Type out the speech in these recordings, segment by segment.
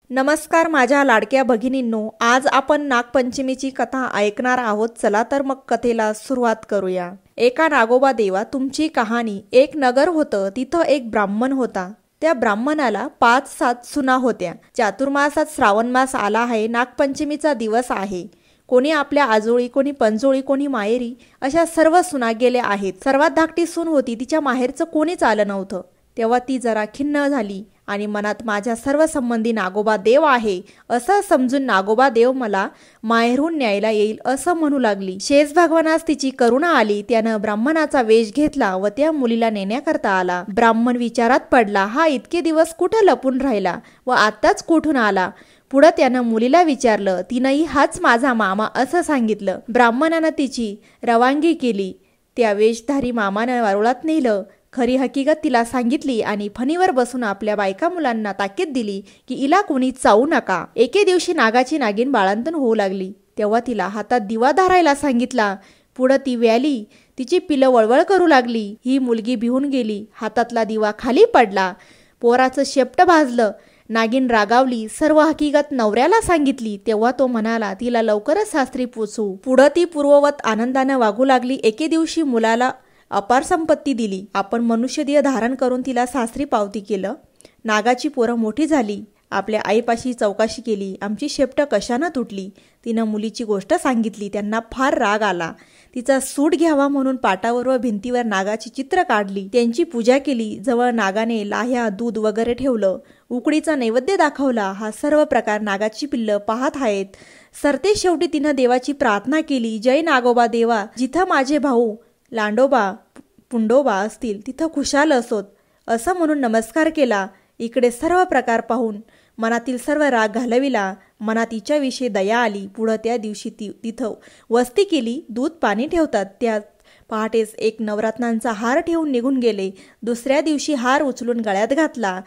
नमस्कार माझ्या लाडक्या भगिनींनो, आज आपण नागपंचमीची कथा ऐकणार आहोत। चला तर मग कथेला सुरुवात करूया। एका नागोबा देवा तुमची कहाणी। एक नगर होतं, तिथं एक ब्राह्मण होता। त्या ब्राह्मणाला 5-7 सुना होत्या। चातुर्मासात श्रावण मास आला आहे, नागपंचमीचा दिवस आहे। कोणी आपल्या आजोळी, कोणी पंजोळी, कोणी माहेरी, अशा सर्व सुना गेल्या आहेत। सर्वात धाकटी सून होती, तिच्या माहेरचं कोणीच आलं नव्हतं। तेव्हा ती जरा खिन्न झाली आणि मनात माझ्या सर्व संबंधी नागोबा देव आहे असं समजून नागोबा देव मला माहेरून न्यायला येईल असं म्हणू लागली। शेष भगवानास तिची करुणा आली, त्यानं ब्राह्मणाचा वेश घेतला व त्या मुलीला नेण्याकरता आला। ब्राह्मण विचारात पडला, हा इतके दिवस कुठं लपून राहिला व आत्ताच कुठून आला। पुढे त्यानं मुलीला विचारलं, तिनंही हाच माझा मामा असं सांगितलं। ब्राह्मणानं तिची रवानगी केली, त्या वेशधारी मामानं वारुळात नेलं। खरी हकीकत तिला सांगितली आणि फणीवर बसून आपल्या बायका मुलांना ताकीद दिली की हिला कोणी चावू नका। एके दिवशी नागाची नागिन बाळंतण होऊ लागली, तेव्हा तिला हातात दिवा धरायला सांगितला। पुढे ती व्याली, तिची पिलं वळवळ करू लागली। ही मुलगी भिवून गेली, हातातला दिवा खाली पडला, पोराचं शेपट भाजलं। नागिन रागावली, सर्व हकीकत नवऱ्याला सांगितली। तेव्हा तो म्हणाला, तिला लवकरच सासरी पोचू। पुढे ती पूर्ववत आनंदानं वागू लागली। एके दिवशी मुलाला अपार संपत्ती दिली। आपण मनुष्यदेह धारण करून तिला सासरी पावती केलं। नागाची पोरं मोठी झाली, आपल्या आईपाशी चौकशी केली, आमची शेपट कशानं तुटली। तिनं मुलीची गोष्ट सांगितली, त्यांना फार राग आला। तिचा सूट घ्यावा म्हणून पाटावर व भिंतीवर नागाची चित्र काढली, त्यांची पूजा केली। जवळ नागाने लाह्या, दूध वगैरे ठेवलं, उकडीचा नैवेद्य दाखवला। हा सर्व प्रकार नागाची पिल्लं पाहत आहेत। सरते शेवटी तिनं देवाची प्रार्थना केली, जय नागोबा देवा, जिथं माझे भाऊ लांडोबा पुंडोबा असतील तिथं खुशाल असोत असं म्हणून नमस्कार केला। इकडे सर्व प्रकार पाहून मनातील सर्व राग घालविला, मनात तिच्याविषयी दया आली। पुढं त्या दिवशी तिथं वस्ती केली, दूध पाणी ठेवतात। त्या पहाटेस एक नवरत्नांचा हार ठेवून निघून गेले। दुसऱ्या दिवशी हार उचलून गळ्यात घातला,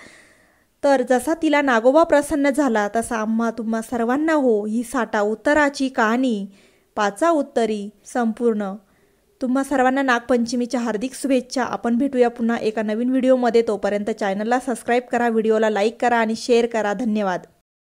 तर जसा तिला नागोबा प्रसन्न झाला तसा आम्हा तुम्हा सर्वांना हो। ही साठा उत्तराची कहाणी 5 उत्तरी संपूर्ण। तुम्हा सर्वांना नागपंचमीच्या हार्दिक शुभेच्छा। आपण भेटूया पुन्हा एका नवीन व्हिडिओमध्ये। तोपर्यंत चॅनलला सबस्क्राईब करा, व्हिडिओला लाईक करा आणि शेअर करा। धन्यवाद।